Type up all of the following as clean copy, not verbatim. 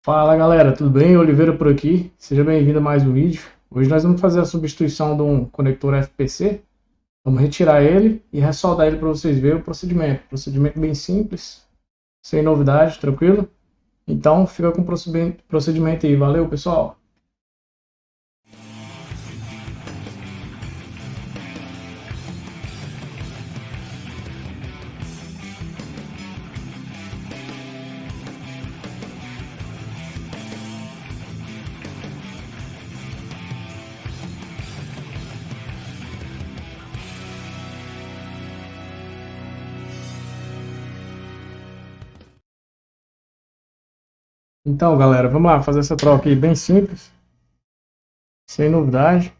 Fala galera, tudo bem? Oliveira por aqui. Seja bem-vindo a mais um vídeo. Hoje nós vamos fazer a substituição de um conector FPC. Vamos retirar ele e ressoldar ele para vocês verem o procedimento. Procedimento bem simples, sem novidade, tranquilo? Então fica com o procedimento aí. Valeu, pessoal! Então, galera, vamos lá fazer essa troca aí bem simples, sem novidade.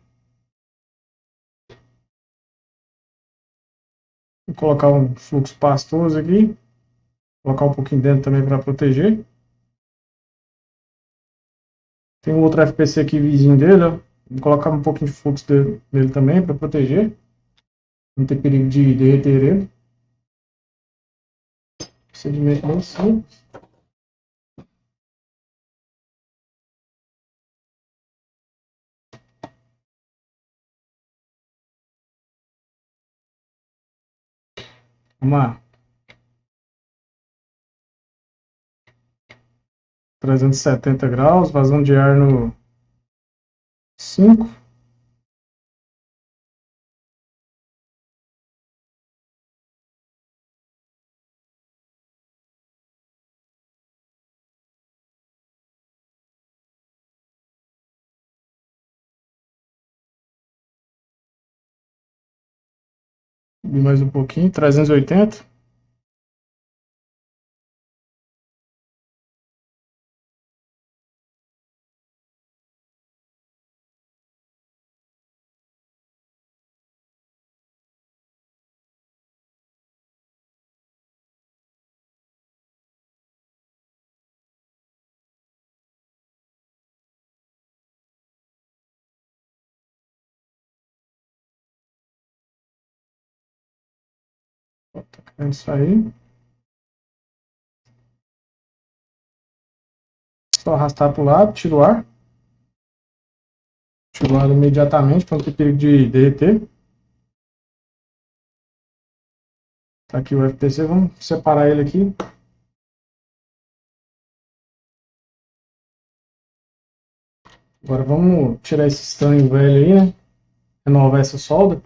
Vou colocar um fluxo pastoso aqui, colocar um pouquinho dentro também para proteger. Tem um outro FPC aqui vizinho dele, ó. Vou colocar um pouquinho de fluxo dele também para proteger. Não ter perigo de derreter ele. Procedimento bem simples. Vamos lá. 370 graus, vazão de ar no 5. Subir mais um pouquinho, 380. Tá querendo sair. Só arrastar para o lado, tira o ar. Tira o ar imediatamente para não ter perigo de derreter. Tá aqui o FPC, vamos separar ele aqui. Agora vamos tirar esse estranho velho aí, né? Renovar essa solda.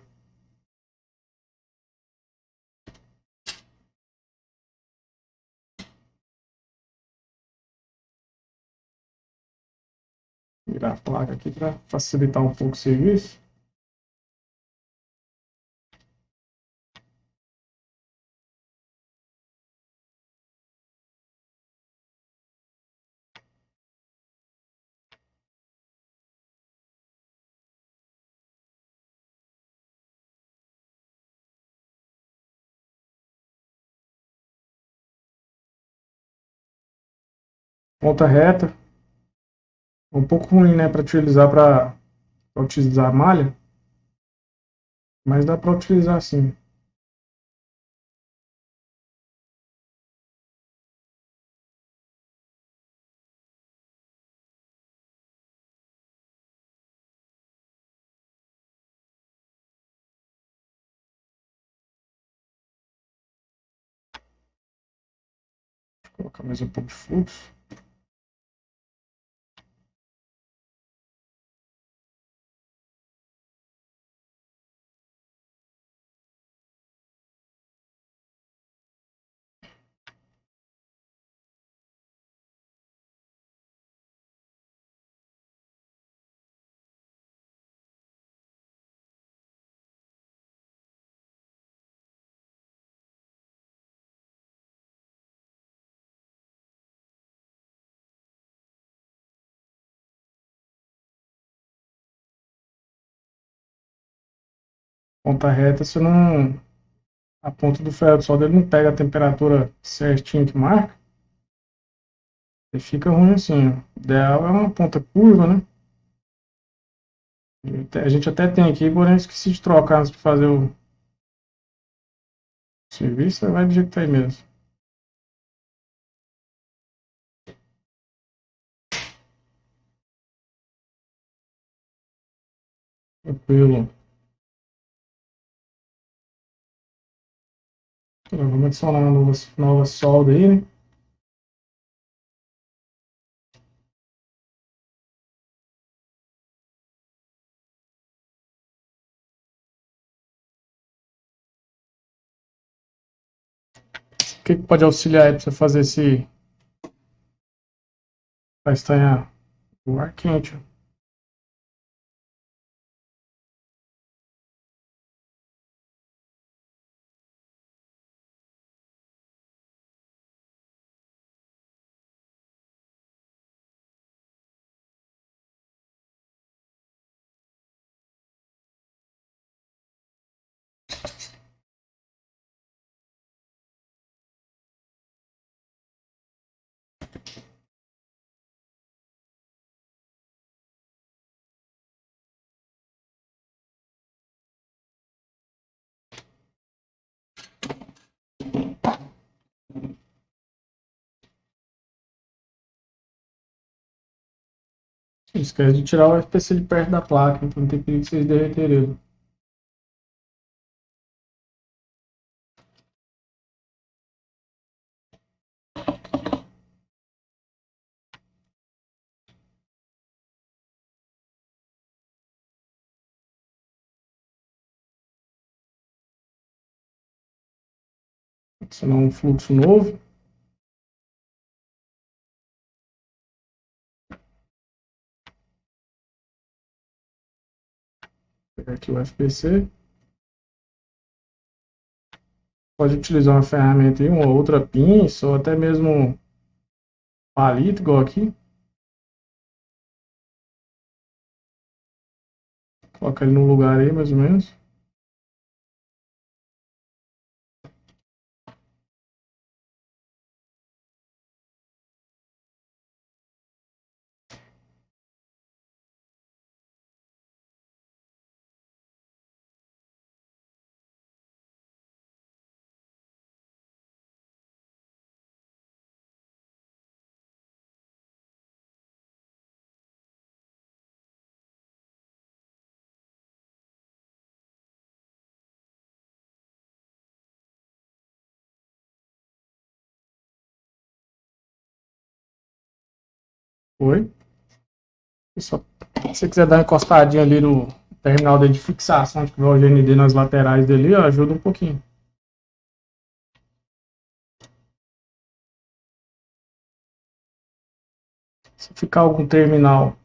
Virar a placa aqui para facilitar um pouco o serviço. Ponta reta. Um pouco ruim, né, para utilizar a malha, mas dá para utilizar sim. Vou colocar mais um pouco de fluxo. Ponta reta, se não, a ponta do ferro de solda ele não pega a temperatura certinho que marca, ele fica ruim assim. Ó. O ideal é uma ponta curva, né? A gente até tem aqui, porém eu esqueci de trocar antes de fazer o serviço, vai do jeito que tá aí mesmo. Tranquilo. Então, vamos adicionar uma nova solda aí, né? O que pode auxiliar aí para você fazer esse castanhar? O ar quente. Ó. Não esquece de tirar o FPC de perto da placa, então não tem perigo de vocês derreterem ele. Adicionar um fluxo novo. Vou pegar aqui o FPC. Pode utilizar uma ferramenta aí, uma outra pinça, ou até mesmo palito, igual aqui. Coloca ele no lugar aí, mais ou menos. Foi. E só, se você quiser dar uma encostadinha ali no terminal de fixação, que vai o GND nas laterais dele, ó, ajuda um pouquinho. Se ficar algum terminal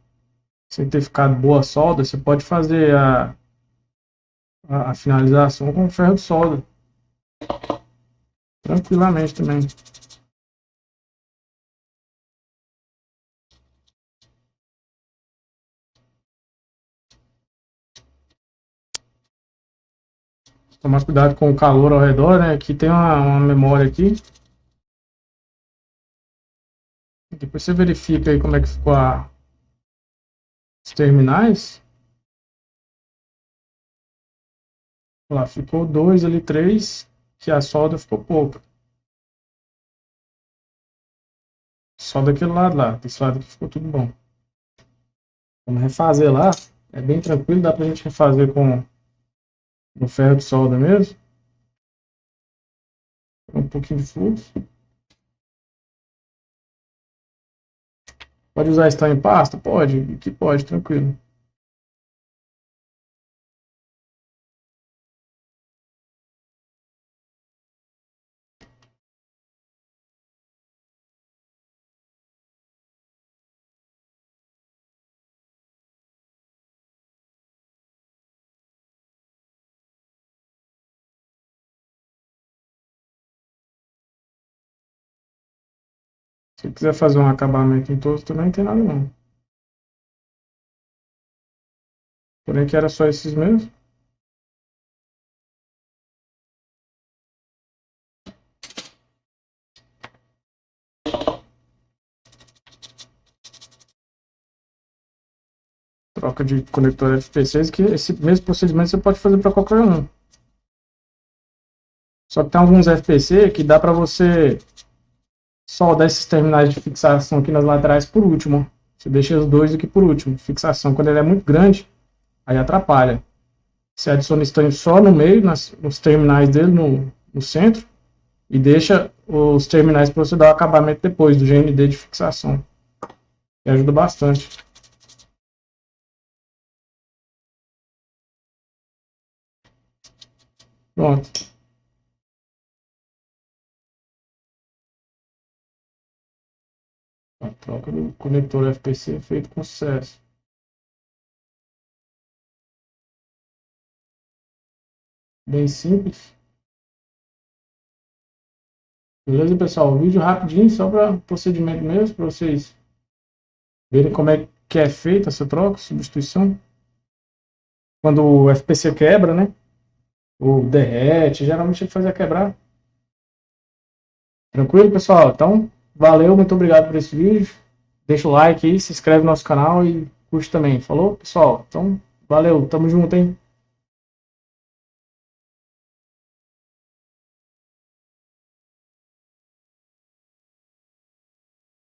sem ter ficado boa solda, você pode fazer a finalização com ferro de solda. Tranquilamente também. Tomar cuidado com o calor ao redor, né? Aqui tem uma memória aqui. Depois você verifica aí como é que ficou os terminais. Lá, ficou 2 ali, 3, que a solda ficou pouca. Só daquele lado lá, desse lado aqui ficou tudo bom. Vamos refazer lá, é bem tranquilo, dá pra gente refazer com no ferro de solda mesmo. Um pouquinho de fluxo. Pode usar estão em pasta? Pode, aqui pode, tranquilo. Se quiser fazer um acabamento em todos, também não tem nada não. Porém que era só esses mesmo. Troca de conector FP6, que esse mesmo procedimento você pode fazer para qualquer um. Só que tem alguns FPC que dá para você soldar esses terminais de fixação aqui nas laterais por último. Você deixa os dois aqui por último. Fixação, quando ele é muito grande, aí atrapalha. Você adiciona estanho só no meio, nos terminais dele, no centro, e deixa os terminais para você dar o acabamento depois do GND de fixação. Que ajuda bastante. Pronto. A troca do conector FPC feito com sucesso. Bem simples. Beleza, pessoal? O vídeo rapidinho, só para procedimento mesmo, para vocês verem como é que é feita essa troca, substituição. Quando o FPC quebra, né? Ou derrete, geralmente ele faz a quebrar. Tranquilo, pessoal? Então, valeu, muito obrigado por esse vídeo. Deixa o like aí, se inscreve no nosso canal e curte também. Falou, pessoal? Então, valeu, tamo junto, hein?